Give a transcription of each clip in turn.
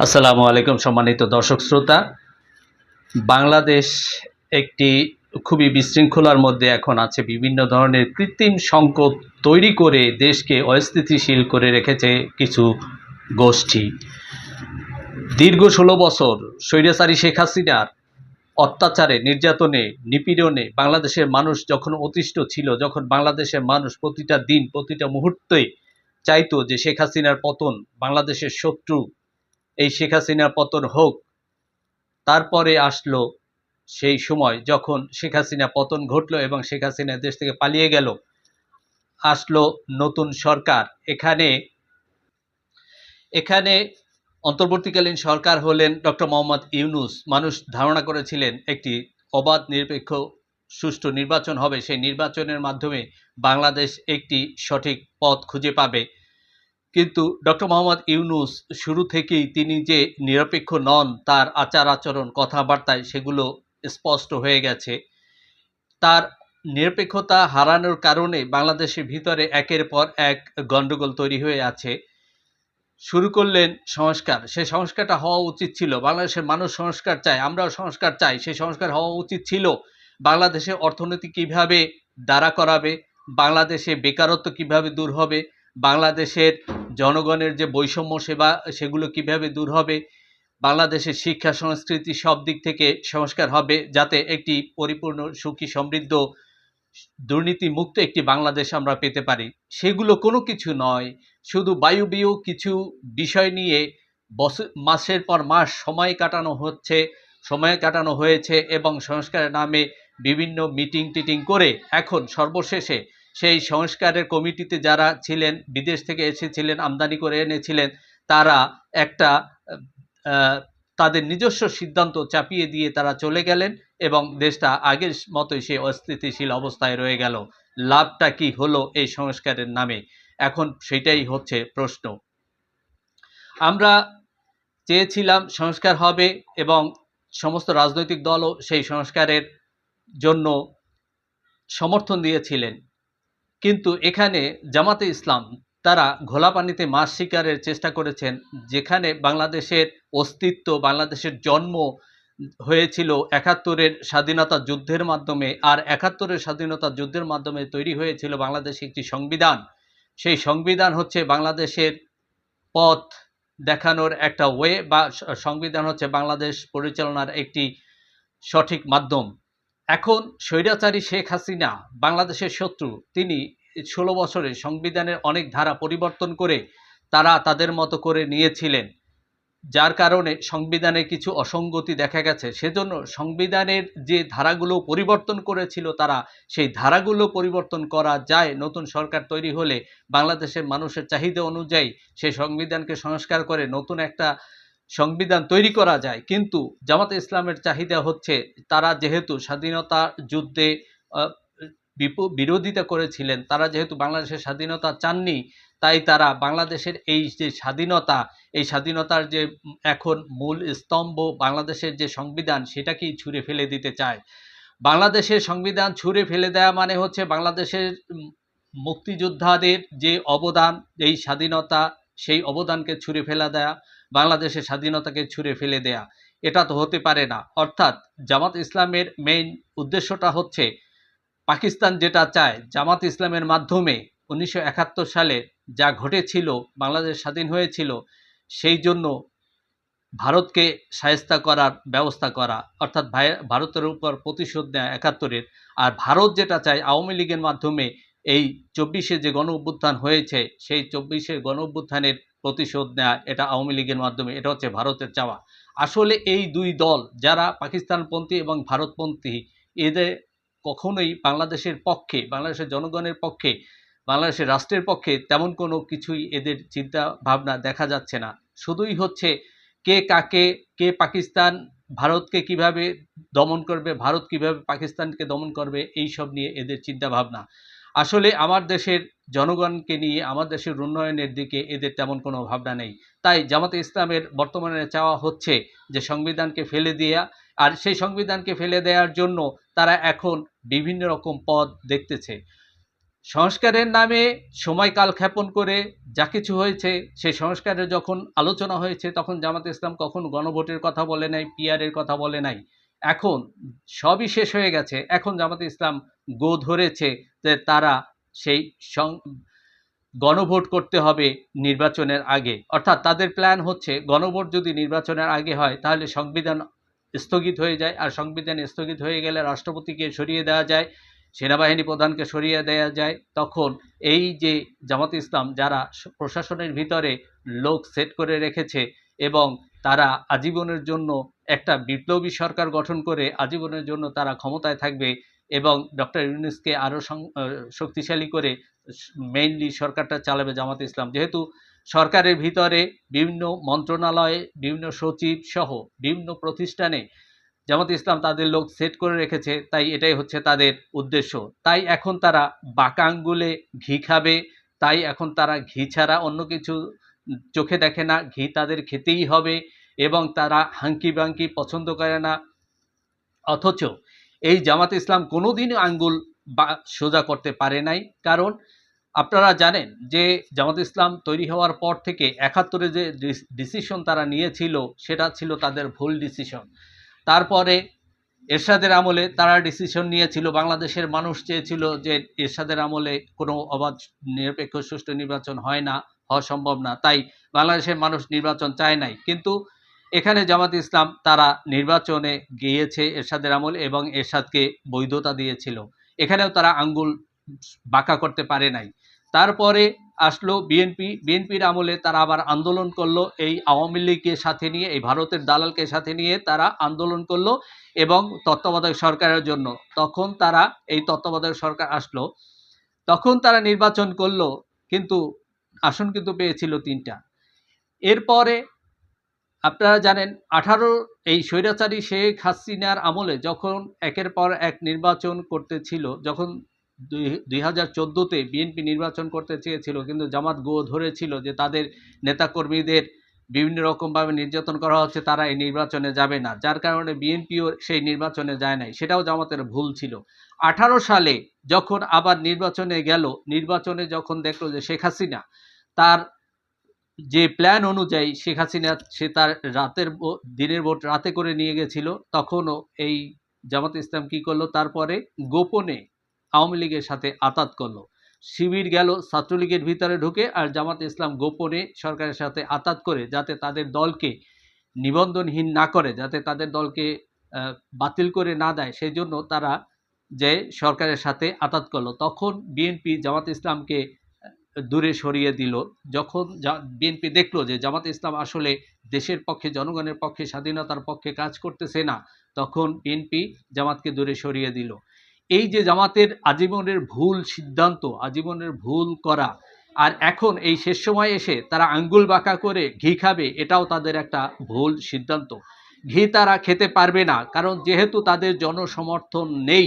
আসসালামু আলাইকুম সম্মানিত দর্শক শ্রোতা। বাংলাদেশ একটি খুবই বিশৃঙ্খলার মধ্যে এখন আছে। বিভিন্ন ধরনের কৃত্রিম সংকট তৈরি করে দেশকে অস্থিতিশীল করে রেখেছে কিছু গোষ্ঠী। দীর্ঘ 16 বছর স্বৈরাচারী শেখ হাসিনার অত্যাচারে, নির্যাতনে, নিপীড়নে বাংলাদেশের মানুষ যখন অতিষ্ঠ ছিল, যখন বাংলাদেশের মানুষ প্রতিটা দিন প্রতিটা মুহূর্তেই চাইতো যে শেখ হাসিনার পতন, বাংলাদেশের শত্রু এই শেখ হাসিনার পতন হোক, তারপরে আসলো সেই সময় যখন শেখ হাসিনা পতন ঘটলো এবং শেখ হাসিনা দেশ থেকে পালিয়ে গেল। আসলো নতুন সরকার। এখানে এখানে অন্তর্বর্তীকালীন সরকার হলেন ডক্টর মোহাম্মদ ইউনূস। মানুষ ধারণা করেছিলেন একটি অবাধ, নিরপেক্ষ, সুষ্ঠু নির্বাচন হবে। সেই নির্বাচনের মাধ্যমে বাংলাদেশ একটি সঠিক পথ খুঁজে পাবে। কিন্তু ডক্টর মোহাম্মদ ইউনূস শুরু থেকেই তিনি যে নিরপেক্ষ নন, তার আচার আচরণ, কথাবার্তায় সেগুলো স্পষ্ট হয়ে গেছে। তার নিরপেক্ষতা হারানোর কারণে বাংলাদেশের ভিতরে একের পর এক গণ্ডগোল তৈরি হয়ে আছে। শুরু করলেন সংস্কার। সেই সংস্কারটা হওয়া উচিত ছিল, বাংলাদেশের মানুষ সংস্কার চায়, আমরাও সংস্কার চাই। সেই সংস্কার হওয়া উচিত ছিল বাংলাদেশের অর্থনীতি কিভাবে দাঁড়া করাবে, বাংলাদেশে বেকারত্ব কিভাবে দূর হবে, বাংলাদেশের জনগণের যে বৈষম্য সেবা সেগুলো কিভাবে দূর হবে, বাংলাদেশের শিক্ষা সংস্কৃতি সব দিক থেকে সংস্কার হবে, যাতে একটি পরিপূর্ণ, সুখী, সমৃদ্ধ, দুর্নীতিমুক্ত একটি বাংলাদেশ আমরা পেতে পারি। সেগুলো কোনো কিছু নয়। শুধু বায়ুবীয় কিছু বিষয় নিয়ে মাসের পর মাস সময় কাটানো হয়েছে এবং সংস্কারের নামে বিভিন্ন মিটিং টিটিং করে এখন সর্বশেষে সেই সংস্কারের কমিটিতে যারা ছিলেন, বিদেশ থেকে এসেছিলেন, আমদানি করে এনেছিলেন, তারা একটা তাদের নিজস্ব সিদ্ধান্ত চাপিয়ে দিয়ে তারা চলে গেলেন এবং দেশটা আগের মতোই সে অস্থিতিশীল অবস্থায় রয়ে গেল। লাভটা কি হলো এই সংস্কারের নামে? এখন সেটাই হচ্ছে প্রশ্ন। আমরা চেয়েছিলাম সংস্কার হবে এবং সমস্ত রাজনৈতিক দলও সেই সংস্কারের জন্য সমর্থন দিয়েছিলেন। কিন্তু এখানে জামাতে ইসলাম তারা ঘোলা পানিতে মাছ শিকারের চেষ্টা করেছেন। যেখানে বাংলাদেশের অস্তিত্ব, বাংলাদেশের জন্ম হয়েছিল ৭১-এর স্বাধীনতা যুদ্ধের মাধ্যমে, আর ৭১-এর স্বাধীনতা যুদ্ধের মাধ্যমে তৈরি হয়েছিল বাংলাদেশে একটি সংবিধান। সেই সংবিধান হচ্ছে বাংলাদেশের পথ দেখানোর একটা ওয়ে, বা সংবিধান হচ্ছে বাংলাদেশ পরিচালনার একটি সঠিক মাধ্যম। এখন স্বৈরাচারী শেখ হাসিনা বাংলাদেশের শত্রু। তিনি 16 বছরে সংবিধানের অনেক ধারা পরিবর্তন করে তারা তাদের মতো করে নিয়েছিলেন, যার কারণে সংবিধানে কিছু অসঙ্গতি দেখা গেছে। সেজন্য সংবিধানের যে ধারাগুলো পরিবর্তন করেছিল তারা, সেই ধারাগুলো পরিবর্তন করা যায়। নতুন সরকার তৈরি হলে বাংলাদেশের মানুষের চাহিদা অনুযায়ী সেই সংবিধানকে সংস্কার করে নতুন একটা সংবিধান তৈরি করা যায়। কিন্তু জামাতে ইসলামের চাহিদা হচ্ছে, তারা যেহেতু স্বাধীনতা যুদ্ধে বিরোধিতা করেছিলেন, তারা যেহেতু বাংলাদেশের স্বাধীনতা চাননি, তাই তারা বাংলাদেশের এই যে স্বাধীনতা, এই স্বাধীনতার যে এখন মূল স্তম্ভ বাংলাদেশের যে সংবিধান, সেটাকেই ছুঁড়ে ফেলে দিতে চায়। বাংলাদেশের সংবিধান ছুঁড়ে ফেলে দেয়া মানে হচ্ছে বাংলাদেশের মুক্তিযোদ্ধাদের যে অবদান, এই স্বাধীনতা, সেই অবদানকে ছুঁড়ে ফেলে দেয়া, বাংলাদেশের স্বাধীনতাকে ছুঁড়ে ফেলে দেয়া। এটা তো হতে পারে না। অর্থাৎ জামাত ইসলামের মেইন উদ্দেশ্যটা হচ্ছে, পাকিস্তান যেটা চায়, জামাত ইসলামের মাধ্যমে 1971 সালে যা ঘটেছিল, বাংলাদেশ স্বাধীন হয়েছিল, সেই জন্য ভারতকে শায়েস্তা করার ব্যবস্থা করা, অর্থাৎ ভারতের উপর প্রতিশোধ নেয় ৭১-এর। আর ভারত যেটা চায়, আওয়ামী লীগের মাধ্যমে এই 24-এ যে গণ অভ্যুত্থান হয়েছে, সেই 24-এর গণ অভ্যুত্থানের প্রতিশোধ নেয়, এটা আওয়ামী লীগের মাধ্যমে। এটা হচ্ছে ভারতের চাওয়া। আসলে এই দুই দল, যারা পাকিস্তানপন্থী এবং ভারতপন্থী, এদের কখনোই বাংলাদেশের পক্ষে, বাংলাদেশের জনগণের পক্ষে, বাংলাদেশের রাষ্ট্রের পক্ষে তেমন কোনো কিছুই এদের চিন্তা ভাবনা দেখা যাচ্ছে না। শুধুই হচ্ছে কে কাকে, কে পাকিস্তান ভারতকে কিভাবে দমন করবে, ভারত কিভাবে পাকিস্তানকে দমন করবে, এই সব নিয়ে এদের চিন্তা ভাবনা। আসলে আমার দেশের জনগণকে নিয়ে, আমার দেশের উন্নয়নের দিকে এদের তেমন কোনো ভাবনা নেই। তাই জামাতে ইসলামের বর্তমানে চাওয়া হচ্ছে যে সংবিধানকে ফেলে দেয়া। আর সেই সংবিধানকে ফেলে দেওয়ার জন্য তারা এখন বিভিন্ন রকম পথ দেখতেছে। সংস্কারের নামে সময় কালক্ষেপণ করে যা কিছু হয়েছে, সেই সংস্কারের যখন আলোচনা হয়েছে তখন জামাত ইসলাম কখনো গণভোটের কথা বলে নাই, পিআরের কথা বলে নাই। এখন সবই শেষ হয়ে গেছে, এখন জামাত ইসলাম গো ধরেছে যে তারা সেই গণভোট করতে হবে নির্বাচনের আগে। অর্থাৎ তাদের প্ল্যান হচ্ছে গণভোট যদি নির্বাচনের আগে হয় তাহলে সংবিধান স্থগিত হয়ে যায়, আর সংবিধান স্থগিত হয়ে গেলে রাষ্ট্রপতিকে সরিয়ে দেওয়া যায়, সেনাবাহিনী প্রধানকে সরিয়ে দেওয়া যায়। তখন এই যে জামাত ইসলাম যারা প্রশাসনের ভিতরে লোক সেট করে রেখেছে এবং তারা আজীবনের জন্য একটা বিপ্লবী সরকার গঠন করে আজীবনের জন্য তারা ক্ষমতায় থাকবে এবং ডক্টর ইউনূসকে আরও শক্তিশালী করে মেইনলি সরকারটা চালাবে জামাত ইসলাম। যেহেতু সরকারের ভিতরে বিভিন্ন মন্ত্রণালয়ে বিভিন্ন সচিব সহ বিভিন্ন প্রতিষ্ঠানে জামাত ইসলাম তাদের লোক সেট করে রেখেছে, তাই এটাই হচ্ছে তাদের উদ্দেশ্য। তাই এখন তারা বাঁকা আঙ্গুলে ঘি খাবে, তাই এখন তারা ঘি ছাড়া অন্য কিছু চোখে দেখে না, ঘি তাদের খেতেই হবে এবং তারা হাঙ্কি বাঙ্কি পছন্দ করে না। অথচ এই জামাত ইসলাম কোনোদিনও আঙ্গুল সোজা করতে পারে নাই। কারণ আপনারা জানেন যে জামাত ইসলাম তৈরি হওয়ার পর থেকে ৭১-এ যে ডিসিশন তারা নিয়েছিল সেটা ছিল তাদের ভুল ডিসিশন। তারপরে এরশাদের আমলে তারা ডিসিশন নিয়েছিল, বাংলাদেশের মানুষ চেয়েছিল যে এরশাদের আমলে কোনো অবাধ নিরপেক্ষ সুষ্ঠু নির্বাচন হয় না, হওয়া সম্ভব না, তাই বাংলাদেশের মানুষ নির্বাচন চায় নাই। কিন্তু এখানে জামাত ইসলাম তারা নির্বাচনে গিয়েছে এরশাদের আমলে এবং এরশাদকে বৈধতা দিয়েছিল, এখানেও তারা আঙ্গুল বাঁকা করতে পারে নাই। তারপরে আসলো বিএনপির আমলে তারা আবার আন্দোলন করলো, এই আওয়ামী লীগকে সাথে নিয়ে, এই ভারতের দালালকে সাথে নিয়ে তারা আন্দোলন করলো এবং তত্ত্বাবধায়ক সরকারের জন্য। তখন তারা এই তত্ত্বাবধায়ক সরকার আসলো, তখন তারা নির্বাচন করলো, কিন্তু আসন কিন্তু পেয়েছিল ৩টা। এরপরে আপনারা জানেন এই স্বৈরাচারী শেখ হাসিনার আমলে যখন একের পর এক নির্বাচন করতেছিল, যখন ২০১৪-তে বিএনপি নির্বাচন করতে চেয়েছিল কিন্তু জামাত গো ধরেছিল যে তাদের নেতাকর্মীদের বিভিন্ন রকমভাবে নির্যাতন করা হচ্ছে, তারা এই নির্বাচনে যাবে না, যার কারণে বিএনপিও সেই নির্বাচনে যায় নাই, সেটাও জামাতের ভুল ছিল। ১৮ সালে যখন আবার নির্বাচনে গেল, নির্বাচনে যখন দেখলো যে শেখ হাসিনা তার যে প্ল্যান অনুযায়ী শেখ হাসিনা সে তার দিনের ভোট রাতে করে নিয়ে গেছিল, তখনও এই জামাত ইসলাম কি করলো, তারপরে গোপনে আওয়ামী লীগের সাথে আতাত করলো। শিবির গেল ছাত্রলীগের ভিতরে ঢুকে, আর জামাত ইসলাম গোপনে সরকারের সাথে আতাত করে যাতে তাদের দলকে নিবন্ধনহীন না করে, যাতে তাদের দলকে বাতিল করে না দেয়, সেই জন্য তারা যে সরকারের সাথে আতাত করলো। তখন বিএনপি জামাত ইসলামকে দূরে সরিয়ে দিল। যখন বিএনপি দেখলো যে জামাত ইসলাম আসলে দেশের পক্ষে, জনগণের পক্ষে, স্বাধীনতার পক্ষে কাজ করতেছে না, তখন বিএনপি জামাতকে দূরে সরিয়ে দিল। এই যে জামাতের আজীবনের ভুল সিদ্ধান্ত, আজীবনের ভুল করা, আর এখন এই শেষ সময় এসে তারা আঙ্গুল বাঁকা করে ঘি খাবে, এটাও তাদের একটা ভুল সিদ্ধান্ত। ঘি তারা খেতে পারবে না, কারণ যেহেতু তাদের জনসমর্থন নেই,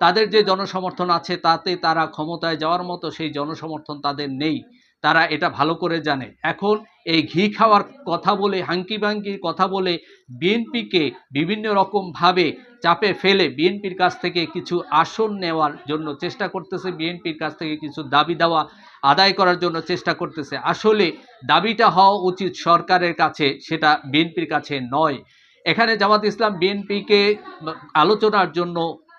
তাদের যে জনসমর্থন আছে তাতে তারা ক্ষমতায় যাওয়ার মতো সেই জনসমর্থন তাদের নেই, তারা এটা ভালো করে জানে। এখন এই ঘি খাওয়ার কথা বলে, হাঙ্কি বাঙ্কির কথা বলে বিএনপিকে বিভিন্ন রকমভাবে চাপে ফেলে বিএনপির কাছ থেকে কিছু আসন নেওয়ার জন্য চেষ্টা করতেছে, বিএনপির কাছ থেকে কিছু দাবি দেওয়া আদায় করার জন্য চেষ্টা করতেছে। আসলে দাবিটা হওয়া উচিত সরকারের কাছে, সেটা বিএনপির কাছে নয়। এখানে জামাত ইসলাম বিএনপিকে আলোচনার জন্য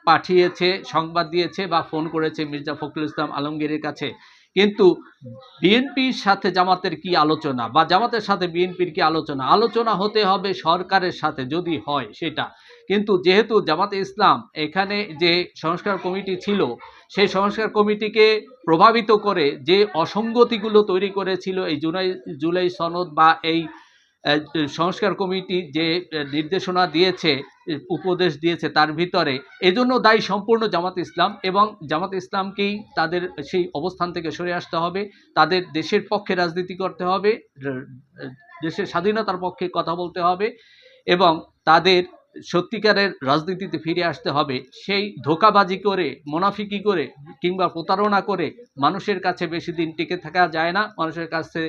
পাঠিয়েছে, সংবাদ দিয়েছে বা ফোন করেছে মির্জা ফখরুল ইসলাম আলমগীরের কাছে, কিন্তু বিএনপির সাথে জামাতের কি আলোচনা বা জামাতের সাথে বিএনপির কি আলোচনা? আলোচনা হতে হবে সরকারের সাথে যদি হয় সেটা। কিন্তু যেহেতু জামাতে ইসলাম এখানে যে সংস্কার কমিটি ছিল, সেই সংস্কার কমিটিকে প্রভাবিত করে যে অসঙ্গতিগুলো তৈরি করেছিল, এই জুলাই সনদ বা এই সংস্কার কমিটি যে নির্দেশনা দিয়েছে, উপদেশ দিয়েছে, তার ভিতরে এজন্য দায়ী সম্পূর্ণ জামাত ইসলাম, এবং জামাত ইসলামকেই তাদের সেই অবস্থান থেকে সরে আসতে হবে, তাদের দেশের পক্ষে রাজনীতি করতে হবে, দেশের স্বাধীনতার পক্ষে কথা বলতে হবে এবং তাদের সত্যিকারের রাজনীতিতে ফিরে আসতে হবে, সেই ধোঁকাবাজি করে, মুনাফিকি করে কিংবা প্রতারণা করে মানুষের কাছে বেশি দিন টিকে থাকা যায় না, মানুষের কাছে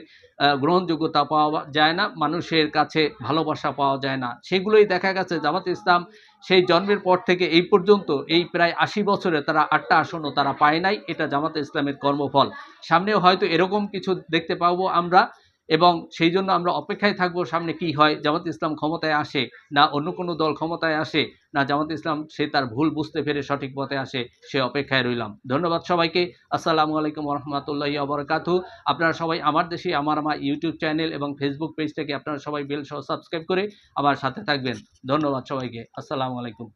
গ্রহণযোগ্যতা পাওয়া যায় না, মানুষের কাছে ভালোবাসা পাওয়া যায় না। সেগুলোই দেখা গেছে জামাতে ইসলাম সেই জন্মের পর থেকে এই পর্যন্ত এই প্রায় ৮০ বছরে তারা ৮টা আসনও তারা পায় নাই। এটা জামাতে ইসলামের কর্মফল। সামনেও হয়তো এরকম কিছু দেখতে পাবো আমরা, এবং সেই জন্য আমরা অপেক্ষায় থাকবো সামনে কি হয়, জামাতে ইসলাম ক্ষমতায় আসে না অন্য কোনো দল ক্ষমতায় আসে, না জামাতে ইসলাম সে তার ভুল বুঝতে পেরে সঠিক পথে আসে, সে অপেক্ষায় রইলাম। ধন্যবাদ সবাইকে। আসসালামু আলাইকুম রহমতুল্লাহি আবরাকাতু। আপনারা সবাই আমার দেশে আমার ইউটিউব চ্যানেল এবং ফেসবুক পেজটাকে আপনারা সবাই বেল সহ সাবস্ক্রাইব করে আমার সাথে থাকবেন। ধন্যবাদ সবাইকে। আসসালামু আলাইকুম।